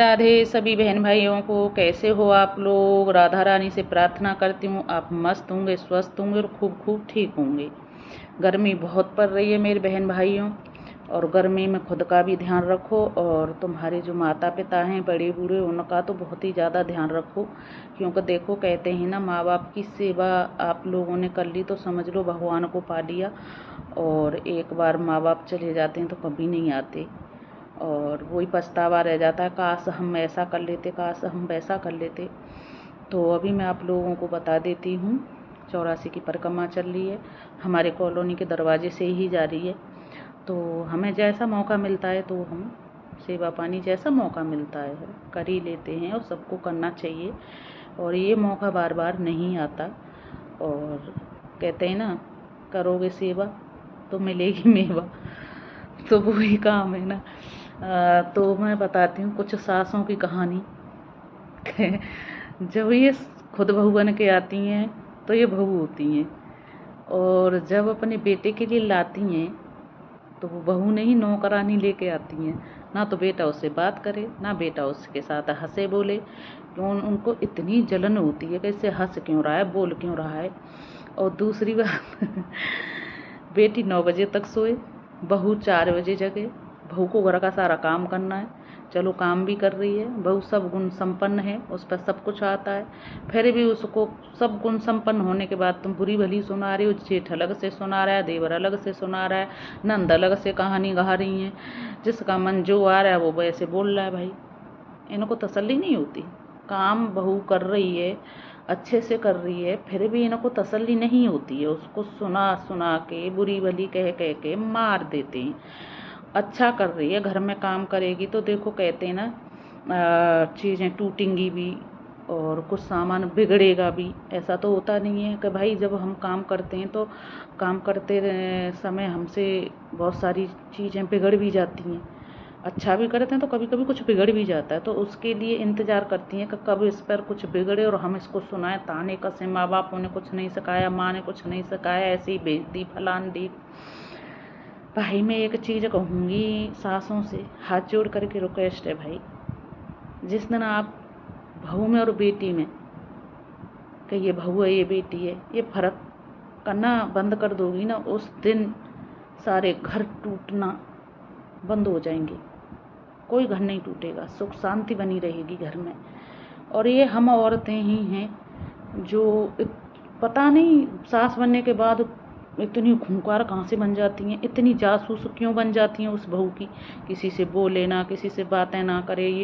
राधे सभी बहन भाइयों को। कैसे हो आप लोग? राधा रानी से प्रार्थना करती हूँ आप मस्त होंगे, स्वस्थ होंगे और खूब खूब ठीक होंगे। गर्मी बहुत पड़ रही है मेरे बहन भाइयों, और गर्मी में खुद का भी ध्यान रखो और तुम्हारे जो माता पिता हैं बड़े बूढ़े उनका तो बहुत ही ज़्यादा ध्यान रखो, क्योंकि देखो कहते हैं ना, माँ बाप की सेवा आप लोगों ने कर ली तो समझ लो भगवान को पा लिया। और एक बार माँ बाप चले जाते हैं तो कभी नहीं आते, और वही पछतावा रह जाता है, काश हम ऐसा कर लेते, काश हम वैसा कर लेते। तो अभी मैं आप लोगों को बता देती हूँ, 84 की परिक्रमा चल रही है, हमारे कॉलोनी के दरवाजे से ही जा रही है। तो हमें जैसा मौका मिलता है तो हम सेवा पानी जैसा मौका मिलता है कर ही लेते हैं, और सबको करना चाहिए। और ये मौका बार बार नहीं आता, और कहते हैं ना, करोगे सेवा तो मिलेगी मेवा, तो वही काम है ना। तो मैं बताती हूँ कुछ सासों की कहानी। जब ये खुद बहू बन के आती हैं तो ये बहू होती हैं, और जब अपने बेटे के लिए लाती हैं तो वो बहू नहीं नौकरानी लेके आती हैं। ना तो बेटा उससे बात करे, ना बेटा उसके साथ हंसे बोले, क्यों उनको इतनी जलन होती है कि इससे हंस क्यों रहा है, बोल क्यों रहा है। और दूसरी बात, बेटी 9 बजे तक सोए, बहू 4 बजे जगे। बहू को घर का सारा काम करना है, चलो काम भी कर रही है, बहू सब गुण संपन्न है, उस पर सब कुछ आता है। फिर भी उसको सब गुण संपन्न होने के बाद तुम बुरी भली सुना रही हो, जेठ अलग से सुना रहा है, देवर अलग से सुना रहा है, नंद अलग से कहानी गा रही हैं। जिसका मन जो आ रहा है वो वैसे बोल रहा है। भाई इनको तसल्ली नहीं होती, काम बहू कर रही है, अच्छे से कर रही है, फिर भी इनको तसल्ली नहीं होती है, उसको सुना सुना के बुरी भली कह कह के मार देते हैं। अच्छा कर रही है, घर में काम करेगी तो देखो कहते हैं ना, चीज़ें टूटेंगी भी और कुछ सामान बिगड़ेगा भी। ऐसा तो होता नहीं है कि भाई जब हम काम करते हैं तो काम करते समय हमसे बहुत सारी चीज़ें बिगड़ भी जाती हैं। अच्छा भी करते हैं तो कभी कभी कुछ बिगड़ भी जाता है, तो उसके लिए इंतज़ार करती हैं कि कब इस पर कुछ बिगड़े और हम इसको सुनाएं, ताने कसे। माँ बापों ने कुछ नहीं सिखाया, माँ ने कुछ नहीं सिखाया, ऐसे ही भेज दी फलान दी। भाई मैं एक चीज़ कहूँगी, सासों से हाथ जोड़ करके रिक्वेस्ट है भाई, जिस दिन आप बहू में और बेटी में कि ये बहू है ये बेटी है, ये फ़र्क करना बंद कर दोगी ना, उस दिन सारे घर टूटना बंद हो जाएंगे। कोई घर नहीं टूटेगा, सुख शांति बनी रहेगी घर में। और ये हम औरतें ही हैं जो पता नहीं सास बनने के बाद इतनी खूंखार कहाँ से बन जाती हैं, इतनी जासूस क्यों बन जाती हैं उस बहू की। किसी से बोले ना, किसी से बातें ना करे, ये